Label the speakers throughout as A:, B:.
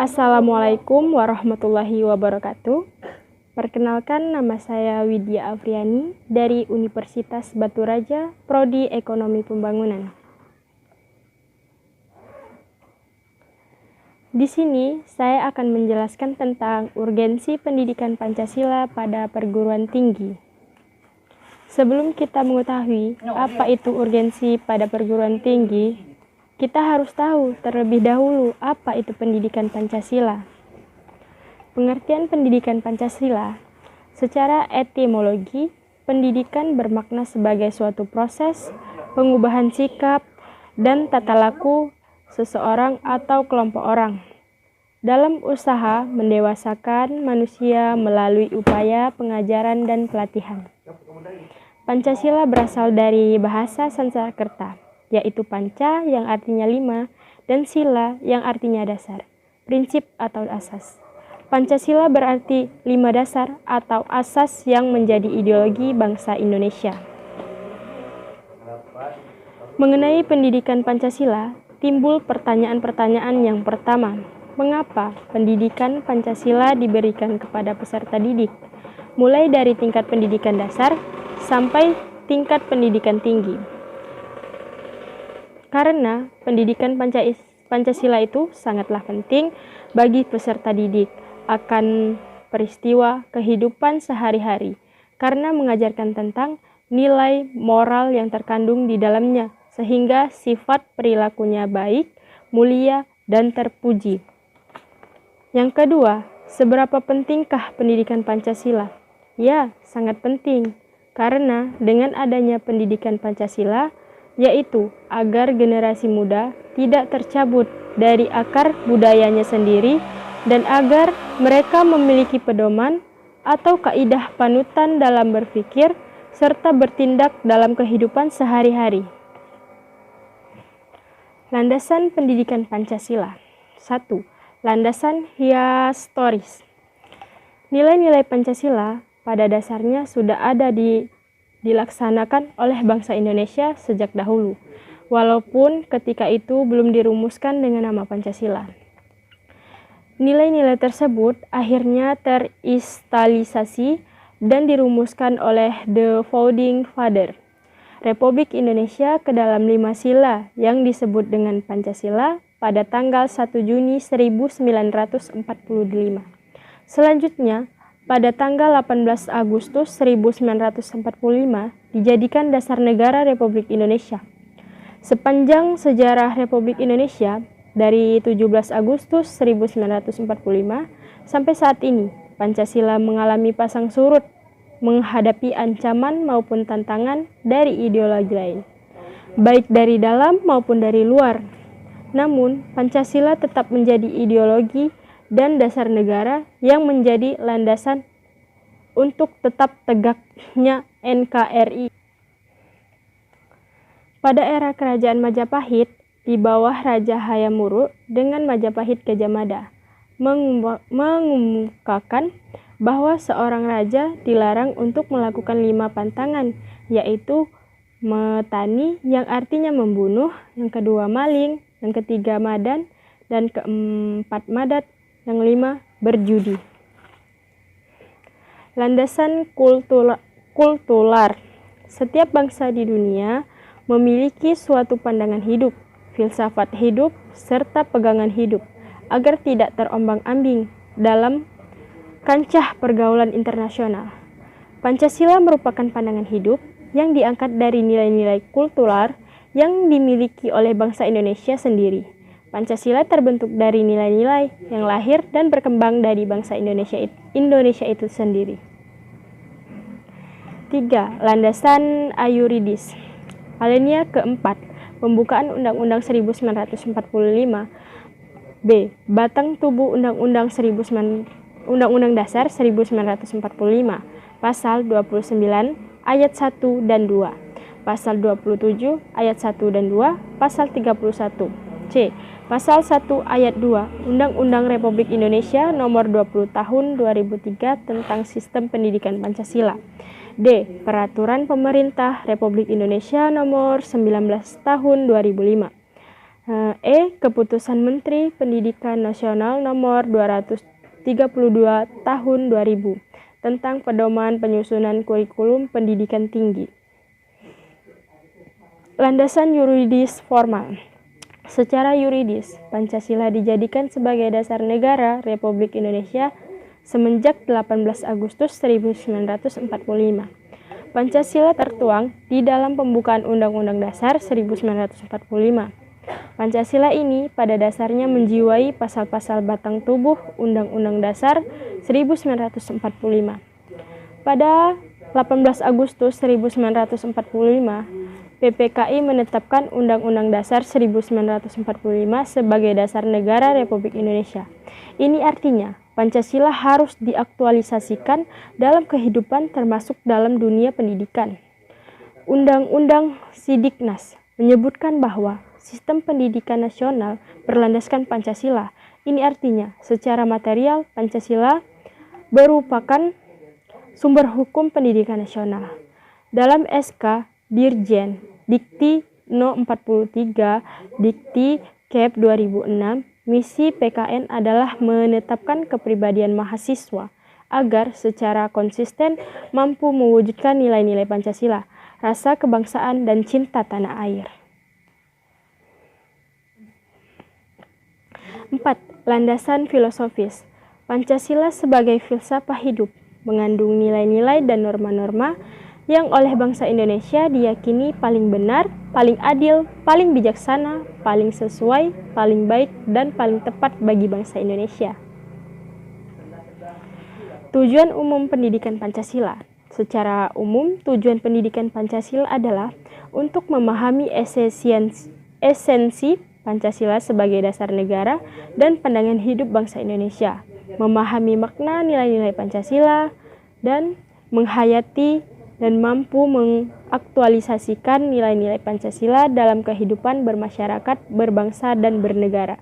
A: Assalamualaikum warahmatullahi wabarakatuh. Perkenalkan, nama saya Widya Afriani dari Universitas Batu Raja, Prodi Ekonomi Pembangunan. Di sini saya akan menjelaskan tentang urgensi pendidikan Pancasila pada perguruan tinggi. Sebelum kita mengetahui apa itu urgensi pada perguruan tinggi, kita harus tahu terlebih dahulu apa itu pendidikan Pancasila. Pengertian pendidikan Pancasila, secara etimologi, pendidikan bermakna sebagai suatu proses pengubahan sikap dan tata laku seseorang atau kelompok orang dalam usaha mendewasakan manusia melalui upaya pengajaran dan pelatihan. Pancasila berasal dari bahasa Sanskerta, yaitu panca yang artinya 5 dan sila yang artinya dasar, prinsip atau asas. Pancasila berarti 5 dasar atau asas yang menjadi ideologi bangsa Indonesia. Mengenai pendidikan Pancasila, timbul pertanyaan-pertanyaan yang pertama. Mengapa pendidikan Pancasila diberikan kepada peserta didik, mulai dari tingkat pendidikan dasar sampai tingkat pendidikan tinggi? Karena pendidikan Pancasila itu sangatlah penting bagi peserta didik akan peristiwa kehidupan sehari-hari, karena mengajarkan tentang nilai moral yang terkandung di dalamnya, sehingga sifat perilakunya baik, mulia, dan terpuji. Yang kedua, seberapa pentingkah pendidikan Pancasila? Ya, sangat penting, karena dengan adanya pendidikan Pancasila, yaitu agar generasi muda tidak tercabut dari akar budayanya sendiri dan agar mereka memiliki pedoman atau kaidah panutan dalam berpikir serta bertindak dalam kehidupan sehari-hari. Landasan pendidikan Pancasila. 1. Landasan historis. Nilai-nilai Pancasila pada dasarnya sudah ada dilaksanakan oleh bangsa Indonesia sejak dahulu, walaupun ketika itu belum dirumuskan dengan nama Pancasila. Nilai-nilai tersebut akhirnya terkristalisasi dan dirumuskan oleh The Founding Father Republik Indonesia ke dalam 5 sila yang disebut dengan Pancasila pada tanggal 1 Juni 1945. Selanjutnya, pada tanggal 18 Agustus 1945 dijadikan dasar negara Republik Indonesia. Sepanjang sejarah Republik Indonesia dari 17 Agustus 1945 sampai saat ini, Pancasila mengalami pasang surut menghadapi ancaman maupun tantangan dari ideologi lain, baik dari dalam maupun dari luar. Namun, Pancasila tetap menjadi ideologi dan dasar negara yang menjadi landasan untuk tetap tegaknya NKRI. Pada era kerajaan Majapahit, di bawah Raja Hayam Wuruk dengan Majapahit Gajah Mada, mengumumkakan bahwa seorang raja dilarang untuk melakukan 5 pantangan, yaitu metani yang artinya membunuh, yang kedua maling, yang ketiga madan, dan keempat madat, yang 5 berjudi. Landasan kultural. Setiap bangsa di dunia memiliki suatu pandangan hidup, filsafat hidup, serta pegangan hidup agar tidak terombang-ambing dalam kancah pergaulan internasional. Pancasila merupakan pandangan hidup yang diangkat dari nilai-nilai kultural yang dimiliki oleh bangsa Indonesia sendiri. Pancasila terbentuk dari nilai-nilai yang lahir dan berkembang dari bangsa Indonesia itu sendiri. 3. Landasan ayuridis. Alinea keempat, pembukaan Undang-Undang 1945. B. Batang tubuh Undang-Undang Dasar 1945, Pasal 29 ayat 1 dan 2, Pasal 27 ayat 1 dan 2, Pasal 31. C. Pasal 1 ayat 2 Undang-Undang Republik Indonesia Nomor 20 Tahun 2003 tentang Sistem Pendidikan Pancasila. D. Peraturan Pemerintah Republik Indonesia Nomor 19 Tahun 2005. Keputusan Menteri Pendidikan Nasional Nomor 232 Tahun 2000 tentang pedoman penyusunan kurikulum pendidikan tinggi. Landasan yuridis formal. Secara yuridis, Pancasila dijadikan sebagai dasar negara Republik Indonesia semenjak 18 Agustus 1945. Pancasila tertuang di dalam pembukaan Undang-Undang Dasar 1945. Pancasila ini pada dasarnya menjiwai pasal-pasal batang tubuh Undang-Undang Dasar 1945. Pada 18 Agustus 1945, PPKI menetapkan Undang-Undang Dasar 1945 sebagai dasar negara Republik Indonesia. Ini artinya Pancasila harus diaktualisasikan dalam kehidupan termasuk dalam dunia pendidikan. Undang-Undang Sidiknas menyebutkan bahwa sistem pendidikan nasional berlandaskan Pancasila. Ini artinya secara material Pancasila merupakan sumber hukum pendidikan nasional. Dalam SK Dirjen Dikti No 43 Dikti Kep 2006, misi PKN adalah menetapkan kepribadian mahasiswa agar secara konsisten mampu mewujudkan nilai-nilai Pancasila, rasa kebangsaan, dan cinta tanah air. 4. Landasan filosofis. Pancasila sebagai filsafat hidup mengandung nilai-nilai dan norma-norma yang oleh bangsa Indonesia diyakini paling benar, paling adil, paling bijaksana, paling sesuai, paling baik, dan paling tepat bagi bangsa Indonesia. Tujuan umum pendidikan Pancasila. Secara umum, tujuan pendidikan Pancasila adalah untuk memahami esensi Pancasila sebagai dasar negara dan pandangan hidup bangsa Indonesia, memahami makna nilai-nilai Pancasila, dan menghayati dan mampu mengaktualisasikan nilai-nilai Pancasila dalam kehidupan bermasyarakat, berbangsa, dan bernegara.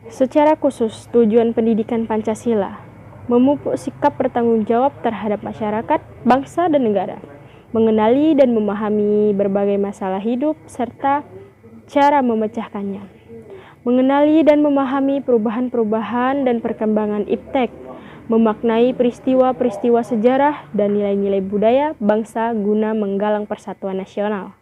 A: Secara khusus, tujuan pendidikan Pancasila memupuk sikap bertanggung jawab terhadap masyarakat, bangsa, dan negara, mengenali dan memahami berbagai masalah hidup, serta cara memecahkannya, mengenali dan memahami perubahan-perubahan dan perkembangan iptek, memaknai peristiwa-peristiwa sejarah dan nilai-nilai budaya bangsa guna menggalang persatuan nasional.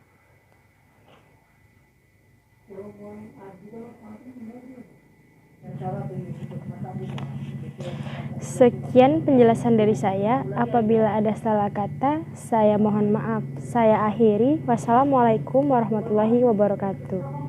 A: Sekian penjelasan dari saya. Apabila ada salah kata, saya mohon maaf. Saya akhiri. Wassalamualaikum warahmatullahi wabarakatuh.